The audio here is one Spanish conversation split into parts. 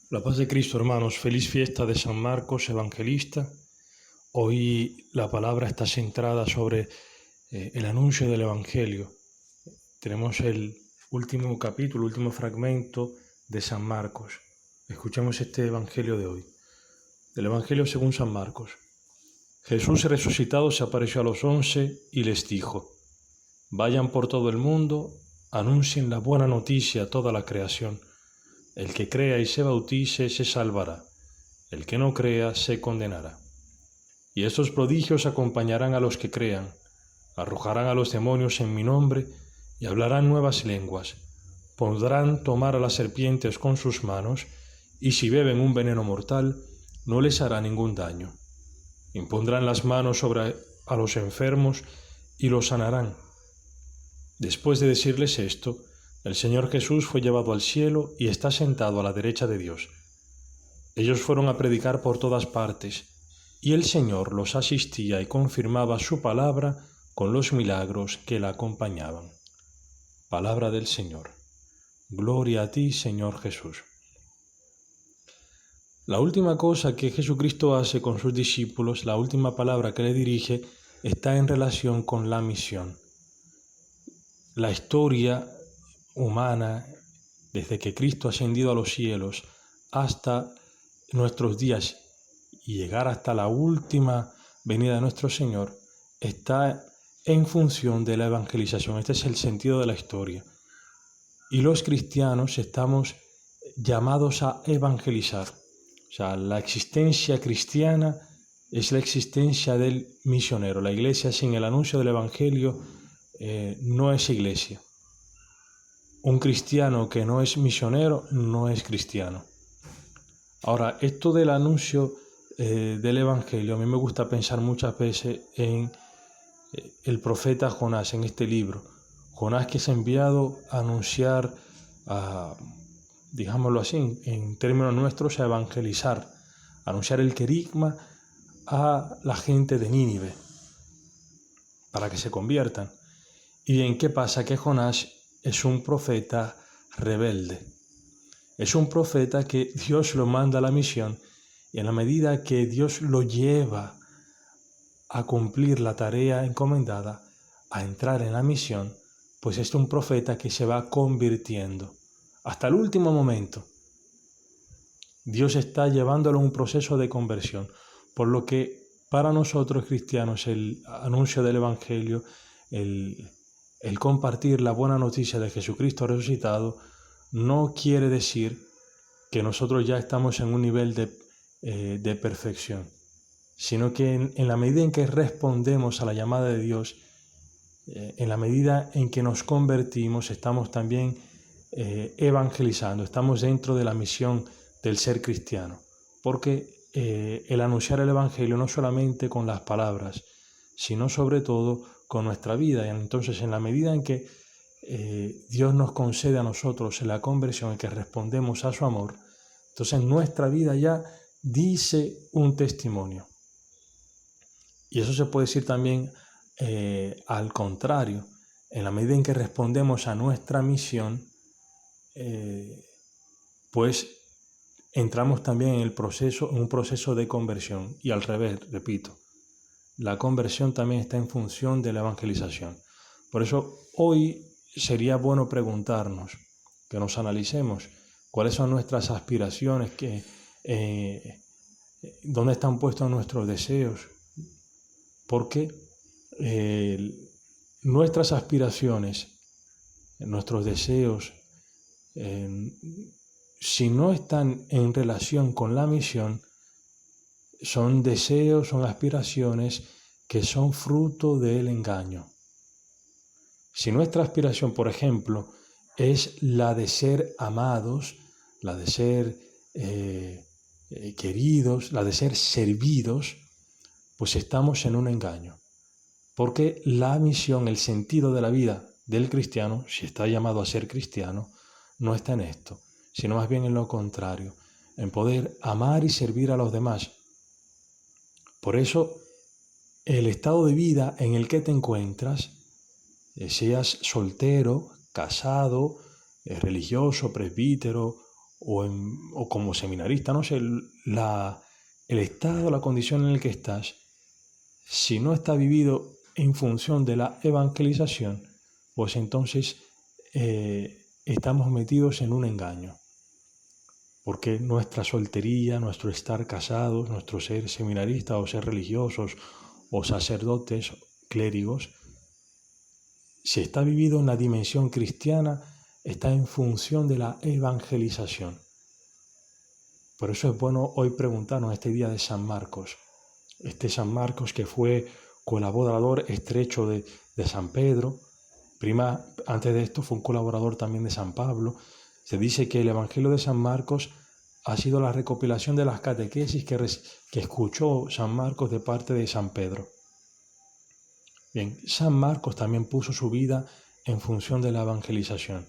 La paz de Cristo, hermanos. Feliz fiesta de San Marcos Evangelista. Hoy la palabra está centrada sobre el anuncio del Evangelio. Tenemos el último capítulo, el último fragmento de San Marcos. Escuchemos este Evangelio de hoy. Del Evangelio según San Marcos. Jesús resucitado se apareció a los 11 y les dijo: vayan por todo el mundo, anuncien la buena noticia a toda la creación. El que crea y se bautice se salvará, el que no crea se condenará. Y estos prodigios acompañarán a los que crean, arrojarán a los demonios en mi nombre y hablarán nuevas lenguas, podrán tomar a las serpientes con sus manos, y si beben un veneno mortal, no les hará ningún daño. Impondrán las manos sobre a los enfermos y los sanarán. Después de decirles esto, el Señor Jesús fue llevado al cielo y está sentado a la derecha de Dios. Ellos fueron a predicar por todas partes, y el Señor los asistía y confirmaba su palabra con los milagros que la acompañaban. Palabra del Señor. Gloria a ti, Señor Jesús. La última cosa que Jesucristo hace con sus discípulos, la última palabra que le dirige, está en relación con la misión. La historia humana, desde que Cristo ha ascendido a los cielos hasta nuestros días y llegar hasta la última venida de nuestro Señor, está en función de la evangelización. Este es el sentido de la historia. Y los cristianos estamos llamados a evangelizar. O sea, la existencia cristiana es la existencia del misionero. La iglesia sin el anuncio del evangelio no es iglesia. Un cristiano que no es misionero no es cristiano. Ahora, esto del anuncio del Evangelio, a mí me gusta pensar muchas veces en el profeta Jonás, en este libro. Jonás, que es enviado a anunciar, digámoslo así, en términos nuestros, a evangelizar, a anunciar el querigma a la gente de Nínive, para que se conviertan. ¿Y en qué pasa? Que Jonás es un profeta rebelde. Es un profeta que Dios lo manda a la misión, y en la medida que Dios lo lleva a cumplir la tarea encomendada, a entrar en la misión, pues es un profeta que se va convirtiendo. Hasta el último momento, Dios está llevándolo a un proceso de conversión, por lo que para nosotros cristianos el anuncio del Evangelio, el compartir la buena noticia de Jesucristo resucitado, no quiere decir que nosotros ya estamos en un nivel de perfección, sino que en la medida en que respondemos a la llamada de Dios, en la medida en que nos convertimos, estamos también evangelizando, estamos dentro de la misión del ser cristiano, porque el anunciar el Evangelio no solamente con las palabras, sino sobre todo con nuestra vida. Y entonces, en la medida en que Dios nos concede a nosotros la conversión, en que respondemos a su amor, entonces nuestra vida ya dice un testimonio. Y eso se puede decir también al contrario. En la medida en que respondemos a nuestra misión, pues entramos también en un proceso de conversión. Y al revés, repito, la conversión también está en función de la evangelización. Por eso hoy sería bueno preguntarnos, que nos analicemos cuáles son nuestras aspiraciones, dónde están puestos nuestros deseos, porque nuestras aspiraciones, nuestros deseos, si no están en relación con la misión, son deseos, son aspiraciones que son fruto del engaño. Si nuestra aspiración, por ejemplo, es la de ser amados, la de ser queridos, la de ser servidos, pues estamos en un engaño. Porque la misión, el sentido de la vida del cristiano, si está llamado a ser cristiano, no está en esto, sino más bien en lo contrario, en poder amar y servir a los demás. Por eso, el estado de vida en el que te encuentras, seas soltero, casado, religioso, presbítero o como seminarista, no sé, el estado, la condición en la que estás, si no está vivido en función de la evangelización, pues entonces estamos metidos en un engaño. Porque nuestra soltería, nuestro estar casados, nuestro ser seminaristas o ser religiosos o sacerdotes, clérigos, si está vivido en la dimensión cristiana, está en función de la evangelización. Por eso es bueno hoy preguntarnos este día de San Marcos. Este San Marcos que fue colaborador estrecho de San Pedro, antes de esto fue un colaborador también de San Pablo. Se dice que el Evangelio de San Marcos ha sido la recopilación de las catequesis que escuchó San Marcos de parte de San Pedro. Bien, San Marcos también puso su vida en función de la evangelización,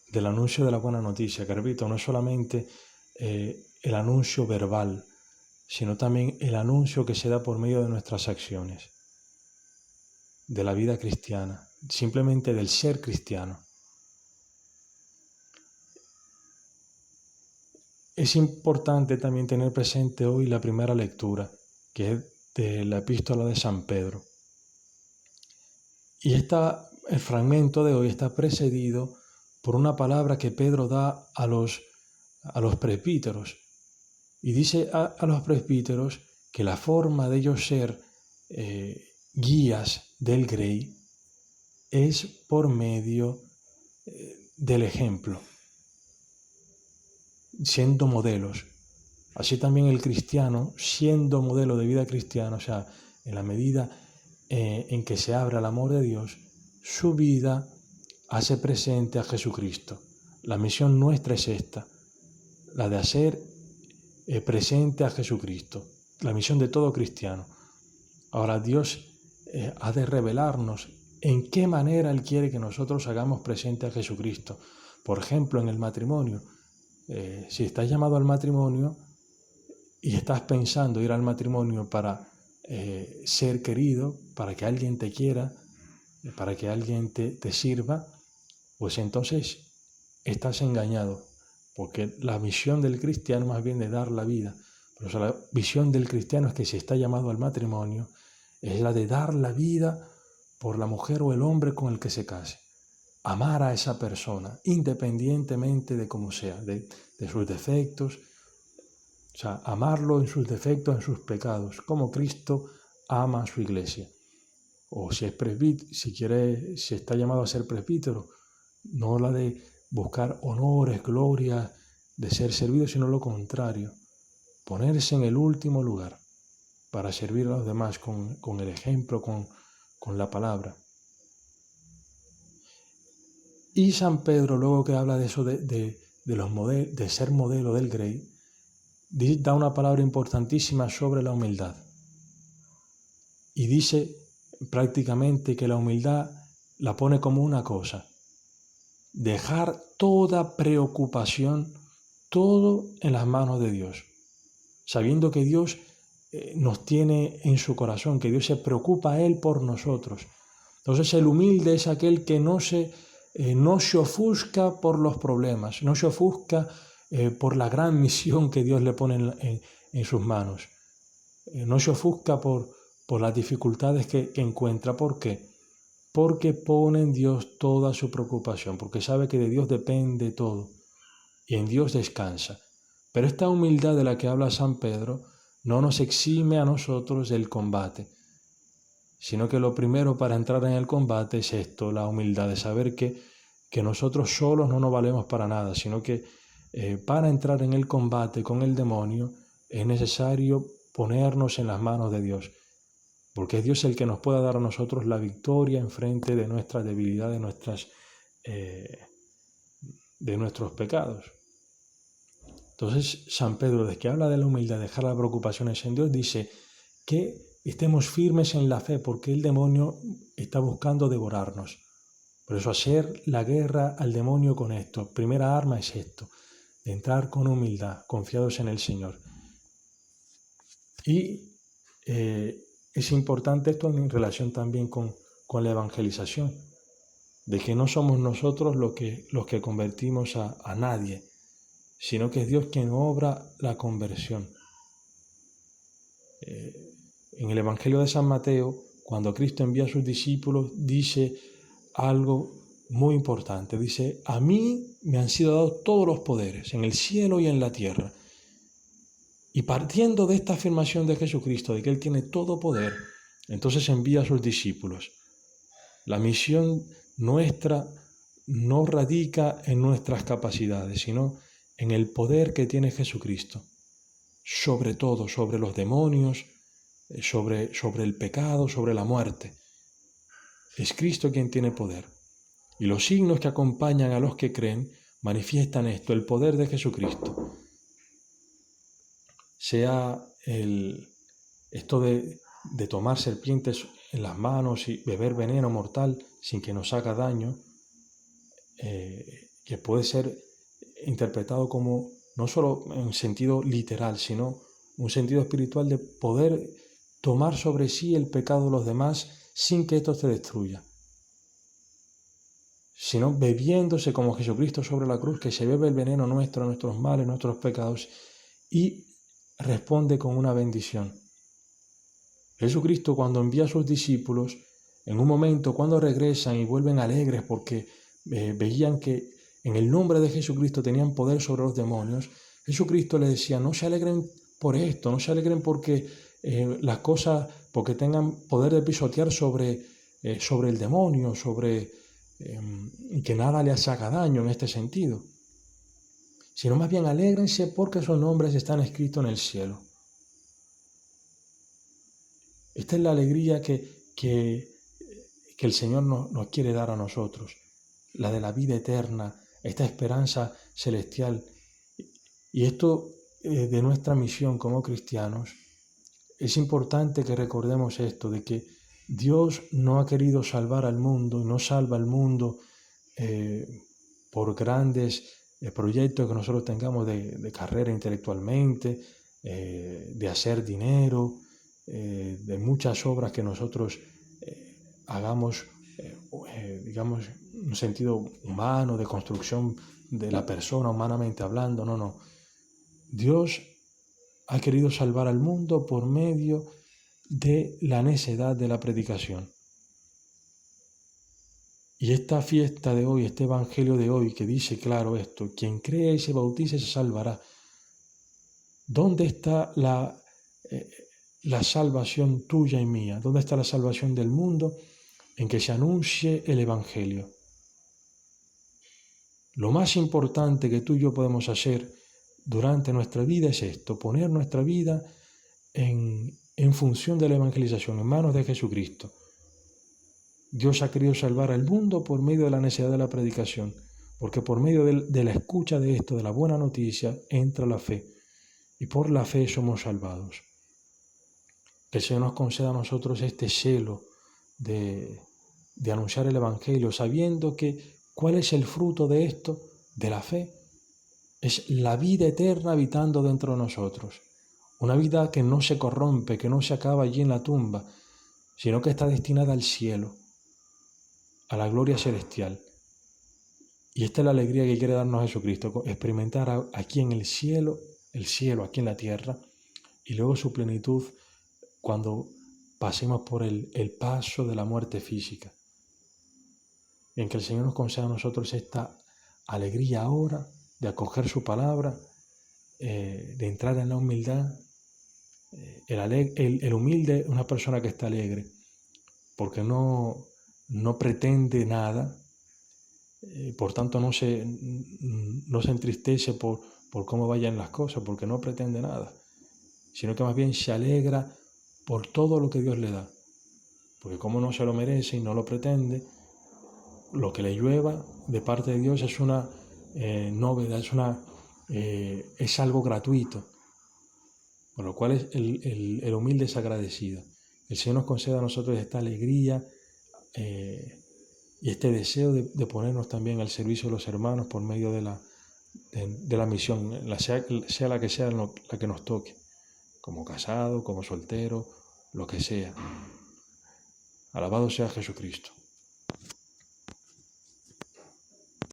del anuncio de la buena noticia, que repito, no es solamente el anuncio verbal, sino también el anuncio que se da por medio de nuestras acciones, de la vida cristiana, simplemente del ser cristiano. Es importante también tener presente hoy la primera lectura, que es de la epístola de San Pedro. Y el fragmento de hoy está precedido por una palabra que Pedro da a los presbíteros. Y dice a los presbíteros que la forma de ellos ser guías del Grey es por medio del ejemplo, siendo modelos. Así también el cristiano, siendo modelo de vida cristiana, o sea, en la medida en que se abre al amor de Dios, su vida hace presente a Jesucristo. La misión nuestra es esta, la de hacer presente a Jesucristo, la misión de todo cristiano. Ahora Dios ha de revelarnos en qué manera Él quiere que nosotros hagamos presente a Jesucristo. Por ejemplo, en el matrimonio. Si estás llamado al matrimonio y estás pensando ir al matrimonio para ser querido, para que alguien te quiera, para que alguien te sirva, pues entonces estás engañado, porque la misión del cristiano más bien de dar la vida. Por eso la visión del cristiano es que si está llamado al matrimonio, es la de dar la vida por la mujer o el hombre con el que se case. Amar a esa persona, independientemente de cómo sea, de sus defectos, o sea, amarlo en sus defectos, en sus pecados, como Cristo ama a su iglesia. O si es si está llamado a ser presbítero, no la de buscar honores, glorias, de ser servido, sino lo contrario, ponerse en el último lugar para servir a los demás con el ejemplo, con la palabra. Y San Pedro, luego que habla de eso, de ser modelo del Grey, da una palabra importantísima sobre la humildad. Y dice prácticamente que la humildad la pone como una cosa: dejar toda preocupación, todo en las manos de Dios, sabiendo que Dios nos tiene en su corazón, que Dios se preocupa a Él por nosotros. Entonces el humilde es aquel que no se ofusca por los problemas, no se ofusca por la gran misión que Dios le pone en sus manos, no se ofusca por las dificultades que encuentra. ¿Por qué? Porque pone en Dios toda su preocupación, porque sabe que de Dios depende todo y en Dios descansa. Pero esta humildad de la que habla San Pedro no nos exime a nosotros del combate, sino que lo primero para entrar en el combate es esto, la humildad de saber que nosotros solos no nos valemos para nada, sino que para entrar en el combate con el demonio es necesario ponernos en las manos de Dios, porque es Dios el que nos pueda dar a nosotros la victoria en frente de nuestras debilidades, de nuestros pecados. Entonces San Pedro, desde que habla de la humildad, dejar las preocupaciones en Dios, dice que estemos firmes en la fe, porque el demonio está buscando devorarnos. Por eso hacer la guerra al demonio con esto, primera arma es esto, de entrar con humildad, confiados en el Señor. Y es importante esto en relación también con la evangelización, de que no somos nosotros los que convertimos a nadie, sino que es Dios quien obra la conversión. En el Evangelio de San Mateo, cuando Cristo envía a sus discípulos, dice algo muy importante. Dice: a mí me han sido dados todos los poderes, en el cielo y en la tierra. Y partiendo de esta afirmación de Jesucristo, de que Él tiene todo poder, entonces envía a sus discípulos. La misión nuestra no radica en nuestras capacidades, sino en el poder que tiene Jesucristo, sobre todo, sobre los demonios, sobre el pecado, sobre la muerte. Es Cristo quien tiene poder. Y los signos que acompañan a los que creen manifiestan esto, el poder de Jesucristo. Sea esto de tomar serpientes en las manos y beber veneno mortal sin que nos haga daño, que puede ser interpretado como no solo en sentido literal, sino un sentido espiritual de poder tomar sobre sí el pecado de los demás sin que esto te destruya, sino bebiéndose como Jesucristo sobre la cruz, que se bebe el veneno nuestro, nuestros males, nuestros pecados, y responde con una bendición. Jesucristo, cuando envía a sus discípulos, en un momento cuando regresan y vuelven alegres porque veían que en el nombre de Jesucristo tenían poder sobre los demonios, Jesucristo les decía: no se alegren por esto, no se alegren porque las cosas, porque tengan poder de pisotear sobre el demonio, y que nada les haga daño en este sentido, sino más bien alégrense porque sus nombres están escritos en el cielo. Esta es la alegría que el Señor nos quiere dar a nosotros, la de la vida eterna, esta esperanza celestial. Y esto de nuestra misión como cristianos, es importante que recordemos esto, de que Dios no ha querido salvar al mundo y no salva al mundo por grandes proyectos que nosotros tengamos de carrera intelectualmente, de hacer dinero, de muchas obras que nosotros hagamos, digamos, en un sentido humano, de construcción de la persona humanamente hablando. No. Dios ha querido salvar al mundo por medio de la necedad de la predicación. Y esta fiesta de hoy, este evangelio de hoy que dice claro esto: quien cree y se bautice se salvará. ¿Dónde está la salvación tuya y mía? ¿Dónde está la salvación del mundo? En que se anuncie el evangelio. Lo más importante que tú y yo podemos hacer durante nuestra vida es esto: poner nuestra vida en función de la evangelización, en manos de Jesucristo. Dios ha querido salvar al mundo por medio de la necesidad de la predicación, porque por medio de la escucha de esto, de la buena noticia, entra la fe, y por la fe somos salvados. Que el Señor nos conceda a nosotros este celo de anunciar el evangelio, sabiendo que ¿cuál es el fruto de esto? De la fe. Es la vida eterna habitando dentro de nosotros. Una vida que no se corrompe, que no se acaba allí en la tumba, sino que está destinada al cielo, a la gloria celestial. Y esta es la alegría que quiere darnos Jesucristo: experimentar aquí en el cielo aquí en la tierra, y luego su plenitud cuando pasemos por el paso de la muerte física. En que el Señor nos conceda a nosotros esta alegría ahora de acoger su palabra, de entrar en la humildad. El humilde es una persona que está alegre, porque no pretende nada, por tanto no se entristece por cómo vayan las cosas, porque no pretende nada, sino que más bien se alegra por todo lo que Dios le da, porque como no se lo merece y no lo pretende, lo que le llueva de parte de Dios es una novedad, es algo gratuito, por lo cual el humilde es agradecido. El Señor nos conceda a nosotros esta alegría y este deseo de ponernos también al servicio de los hermanos por medio de la misión, sea la que sea la que nos toque, como casado, como soltero, lo que sea. Alabado sea Jesucristo.